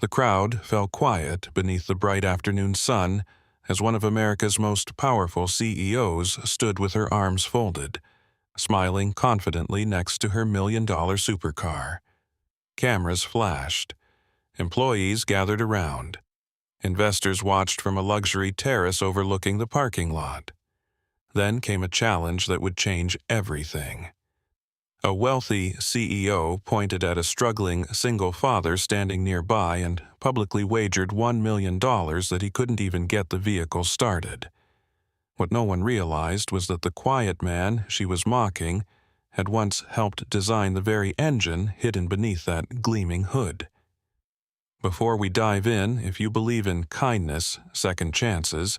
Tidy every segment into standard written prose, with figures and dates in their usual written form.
The crowd fell quiet beneath the bright afternoon sun as one of America's most powerful CEOs stood with her arms folded, smiling confidently next to her $1 million supercar. Cameras flashed. Employees gathered around. Investors watched from a luxury terrace overlooking the parking lot. Then came a challenge that would change everything. A wealthy CEO pointed at a struggling single father standing nearby and publicly wagered $1 million that he couldn't even get the vehicle started. What no one realized was that the quiet man she was mocking had once helped design the very engine hidden beneath that gleaming hood. Before we dive in, if you believe in kindness, second chances,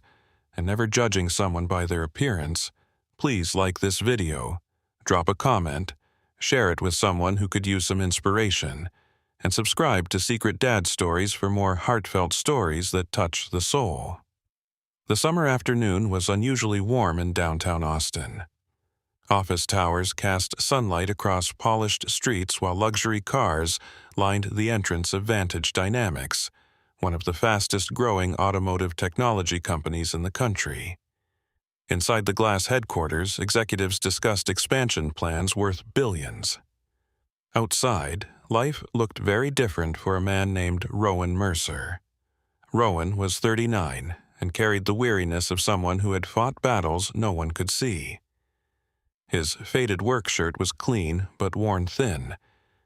and never judging someone by their appearance, please like this video, drop a comment, share it with someone who could use some inspiration, and subscribe to Secret Dad Stories for more heartfelt stories that touch the soul. The summer afternoon was unusually warm in downtown Austin. Office towers cast sunlight across polished streets while luxury cars lined the entrance of Vantage Dynamics, one of the fastest-growing automotive technology companies in the country. Inside the glass headquarters, executives discussed expansion plans worth billions. Outside, life looked very different for a man named Rowan Mercer. Rowan was 39 and carried the weariness of someone who had fought battles no one could see. His faded work shirt was clean but worn thin.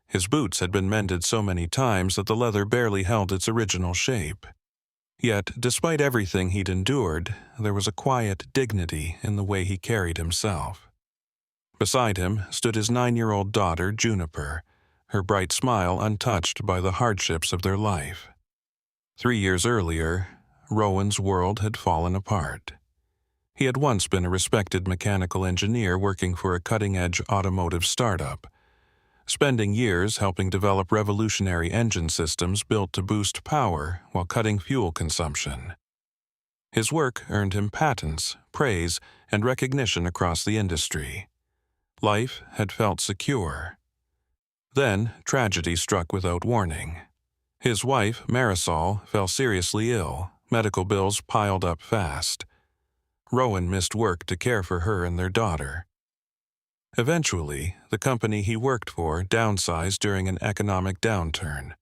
His boots had been mended so many times that the leather barely held its original shape. Yet, despite everything he'd endured, there was a quiet dignity in the way he carried himself. Beside him stood his 9-year-old daughter, Juniper, her bright smile untouched by the hardships of their life. 3 years earlier, Rowan's world had fallen apart. He had once been a respected mechanical engineer working for a cutting-edge automotive startup, spending years helping develop revolutionary engine systems built to boost power while cutting fuel consumption. His work earned him patents, praise, and recognition across the industry. Life had felt secure. Then, tragedy struck without warning. His wife, Marisol, fell seriously ill. Medical bills piled up fast. Rowan missed work to care for her and their daughter. Eventually, the company he worked for downsized during an economic downturn.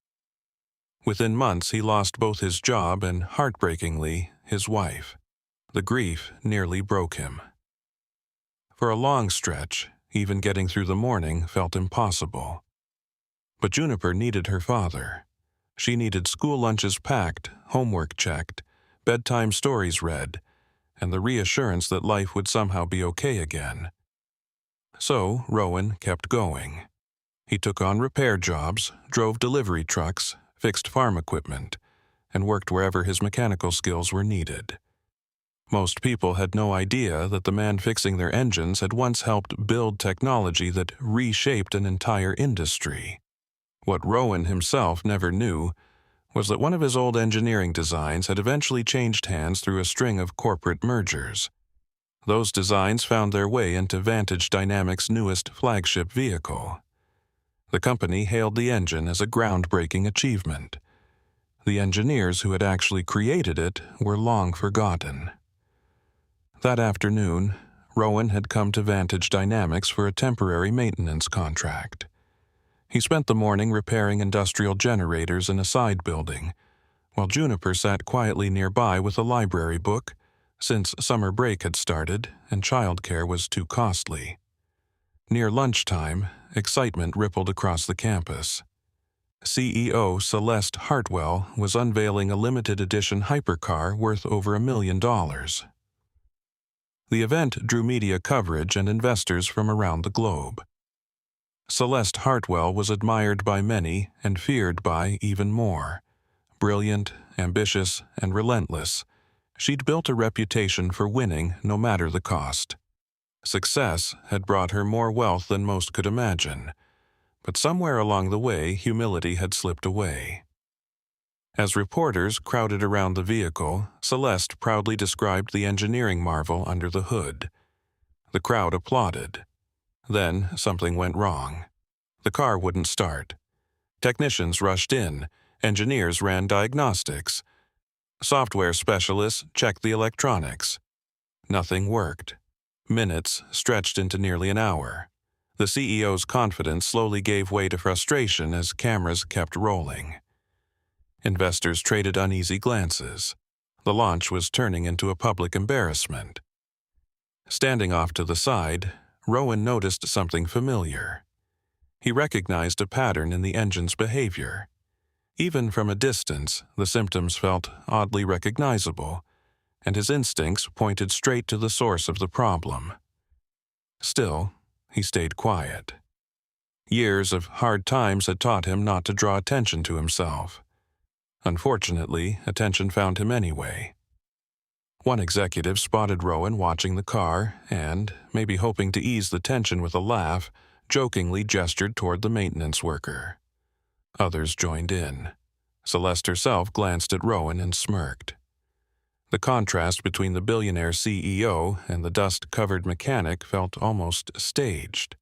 Within months, he lost both his job and, heartbreakingly, his wife. The grief nearly broke him. For a long stretch, even getting through the morning felt impossible. But Juniper needed her father. She needed school lunches packed, homework checked, bedtime stories read, and the reassurance that life would somehow be okay again. So Rowan kept going. He took on repair jobs, drove delivery trucks, fixed farm equipment, and worked wherever his mechanical skills were needed. Most people had no idea that the man fixing their engines had once helped build technology that reshaped an entire industry. What Rowan himself never knew was that one of his old engineering designs had eventually changed hands through a string of corporate mergers. Those designs found their way into Vantage Dynamics' newest flagship vehicle. The company hailed the engine as a groundbreaking achievement. The engineers who had actually created it were long forgotten. That afternoon, Rowan had come to Vantage Dynamics for a temporary maintenance contract. He spent the morning repairing industrial generators in a side building, while Juniper sat quietly nearby with a library book, since summer break had started and childcare was too costly. Near lunchtime, excitement rippled across the campus. CEO Celeste Hartwell was unveiling a limited edition hypercar worth over $1 million. The event drew media coverage and investors from around the globe. Celeste Hartwell was admired by many and feared by even more. Brilliant, ambitious, and relentless, she'd built a reputation for winning no matter the cost. Success had brought her more wealth than most could imagine, but somewhere along the way, humility had slipped away. As reporters crowded around the vehicle, Celeste proudly described the engineering marvel under the hood. The crowd applauded. Then something went wrong. The car wouldn't start. Technicians rushed in, Engineers ran diagnostics. Software specialists checked the electronics. Nothing worked. Minutes stretched into nearly an hour. The CEO's confidence slowly gave way to frustration as cameras kept rolling. Investors traded uneasy glances. The launch was turning into a public embarrassment. Standing off to the side, Rowan noticed something familiar. He recognized a pattern in the engine's behavior. Even from a distance, the symptoms felt oddly recognizable, and his instincts pointed straight to the source of the problem. Still, he stayed quiet. Years of hard times had taught him not to draw attention to himself. Unfortunately, attention found him anyway. One executive spotted Rowan watching the car and, maybe hoping to ease the tension with a laugh, jokingly gestured toward the maintenance worker. Others joined in. Celeste herself glanced at Rowan and smirked. The contrast between the billionaire CEO and the dust-covered mechanic felt almost staged.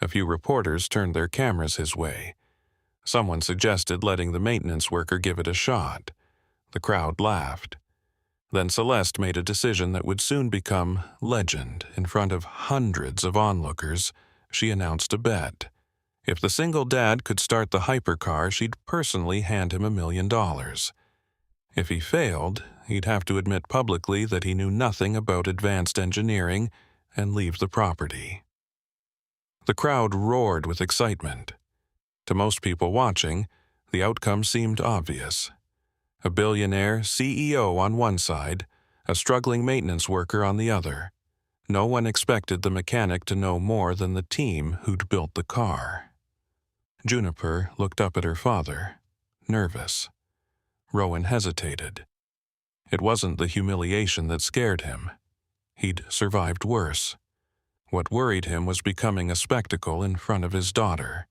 A few reporters turned their cameras his way. Someone suggested letting the maintenance worker give it a shot. The crowd laughed. Then Celeste made a decision that would soon become legend. In front of hundreds of onlookers, she announced a bet. If the single dad could start the hypercar, she'd personally hand him $1 million. If he failed, he'd have to admit publicly that he knew nothing about advanced engineering and leave the property. The crowd roared with excitement. To most people watching, the outcome seemed obvious. A billionaire CEO on one side, a struggling maintenance worker on the other. No one expected the mechanic to know more than the team who'd built the car. Juniper looked up at her father, nervous. Rowan hesitated. It wasn't the humiliation that scared him. He'd survived worse. What worried him was becoming a spectacle in front of his daughter.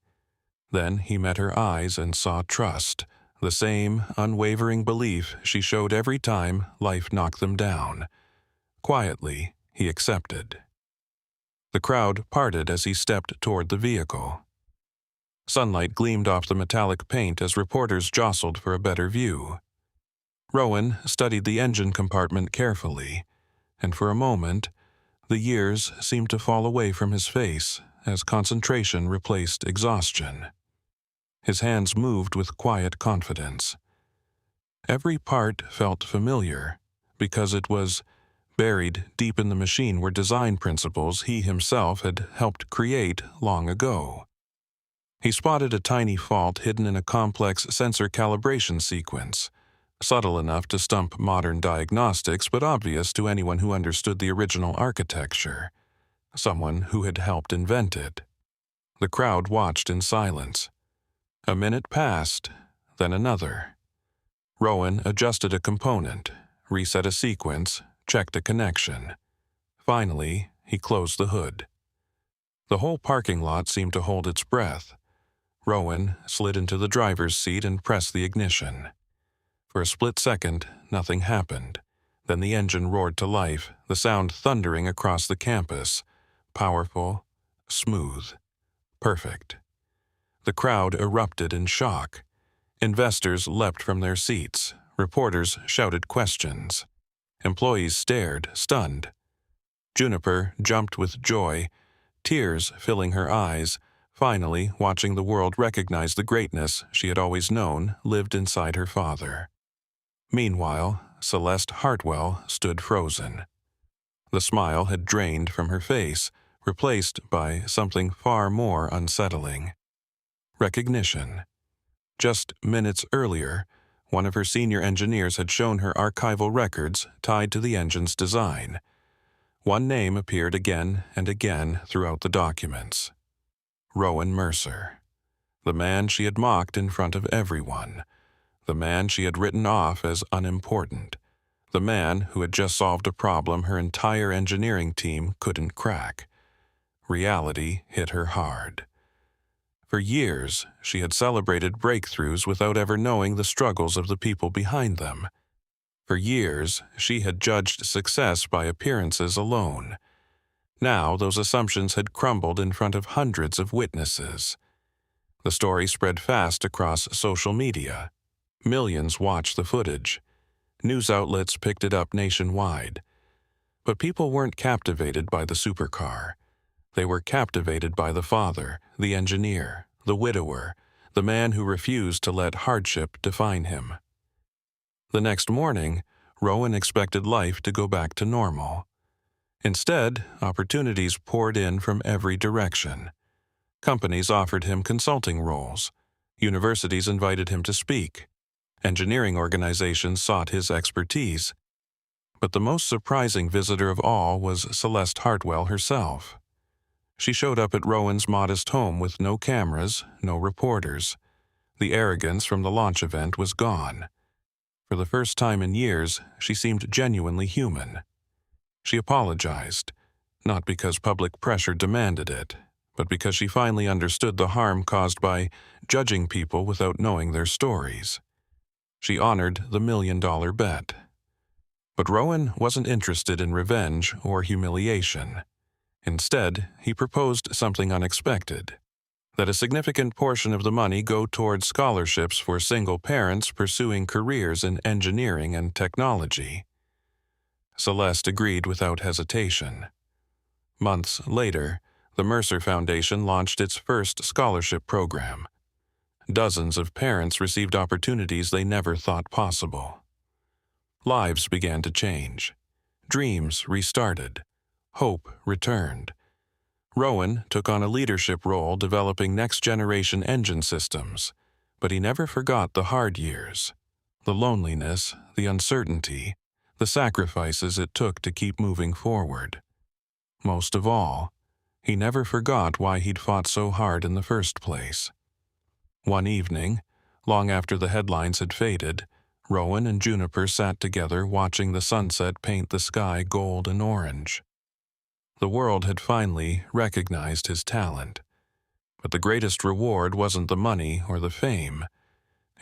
Then he met her eyes and saw trust, the same unwavering belief she showed every time life knocked them down. Quietly, he accepted. The crowd parted as he stepped toward the vehicle. Sunlight gleamed off the metallic paint as reporters jostled for a better view. Rowan studied the engine compartment carefully, and for a moment, the years seemed to fall away from his face as concentration replaced exhaustion. His hands moved with quiet confidence. Every part felt familiar, because it was buried deep in the machine were design principles he himself had helped create long ago. He spotted a tiny fault hidden in a complex sensor calibration sequence, subtle enough to stump modern diagnostics but obvious to anyone who understood the original architecture, someone who had helped invent it. The crowd watched in silence. A minute passed, then another. Rowan adjusted a component, reset a sequence, checked a connection. Finally, he closed the hood. The whole parking lot seemed to hold its breath. Rowan slid into the driver's seat and pressed the ignition. For a split second, nothing happened. Then the engine roared to life, the sound thundering across the campus. Powerful, smooth, perfect. The crowd erupted in shock. Investors leapt from their seats. Reporters shouted questions. Employees stared, stunned. Juniper jumped with joy, tears filling her eyes, finally watching the world recognize the greatness she had always known lived inside her father. Meanwhile, Celeste Hartwell stood frozen. The smile had drained from her face, replaced by something far more unsettling. Recognition. Just minutes earlier, one of her senior engineers had shown her archival records tied to the engine's design. One name appeared again and again throughout the documents. Rowan Mercer. The man she had mocked in front of everyone. The man she had written off as unimportant. The man who had just solved a problem her entire engineering team couldn't crack. Reality hit her hard. For years, she had celebrated breakthroughs without ever knowing the struggles of the people behind them. For years, she had judged success by appearances alone. Now, those assumptions had crumbled in front of hundreds of witnesses. The story spread fast across social media. Millions watched the footage. News outlets picked it up nationwide. But people weren't captivated by the supercar. They were captivated by the father, the engineer, the widower, the man who refused to let hardship define him. The next morning, Rowan expected life to go back to normal. Instead, opportunities poured in from every direction. Companies offered him consulting roles. Universities invited him to speak. Engineering organizations sought his expertise. But the most surprising visitor of all was Celeste Hartwell herself. She showed up at Rowan's modest home with no cameras, no reporters. The arrogance from the launch event was gone. For the first time in years, she seemed genuinely human. She apologized, not because public pressure demanded it, but because she finally understood the harm caused by judging people without knowing their stories. She honored the $1 million bet. But Rowan wasn't interested in revenge or humiliation. Instead, he proposed something unexpected: that a significant portion of the money go towards scholarships for single parents pursuing careers in engineering and technology. Celeste agreed without hesitation. Months later, the Mercer Foundation launched its first scholarship program. Dozens of parents received opportunities they never thought possible. Lives began to change. Dreams restarted. Hope returned. Rowan took on a leadership role developing next-generation engine systems, but he never forgot the hard years, the loneliness, the uncertainty, the sacrifices it took to keep moving forward. Most of all, he never forgot why he'd fought so hard in the first place. One evening, long after the headlines had faded, Rowan and Juniper sat together watching the sunset paint the sky gold and orange. The world had finally recognized his talent. But the greatest reward wasn't the money or the fame.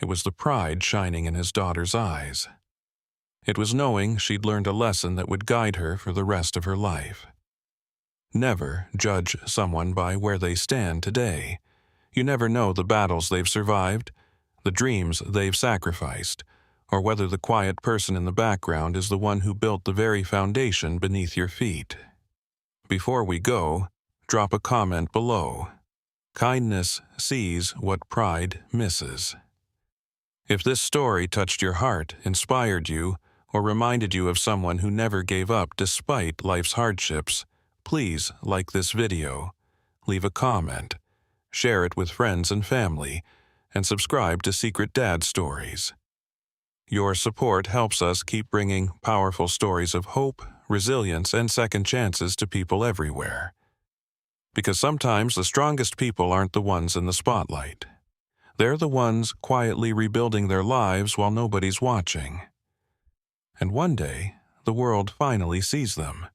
It was the pride shining in his daughter's eyes. It was knowing she'd learned a lesson that would guide her for the rest of her life. Never judge someone by where they stand today. You never know the battles they've survived, the dreams they've sacrificed, or whether the quiet person in the background is the one who built the very foundation beneath your feet. Before we go, drop a comment below. Kindness sees what pride misses. If this story touched your heart, inspired you, or reminded you of someone who never gave up despite life's hardships, please like this video, leave a comment, share it with friends and family, and subscribe to Secret Dad Stories. Your support helps us keep bringing powerful stories of hope, resilience, and second chances to people everywhere. Because sometimes the strongest people aren't the ones in the spotlight. They're the ones quietly rebuilding their lives while nobody's watching. And one day, the world finally sees them.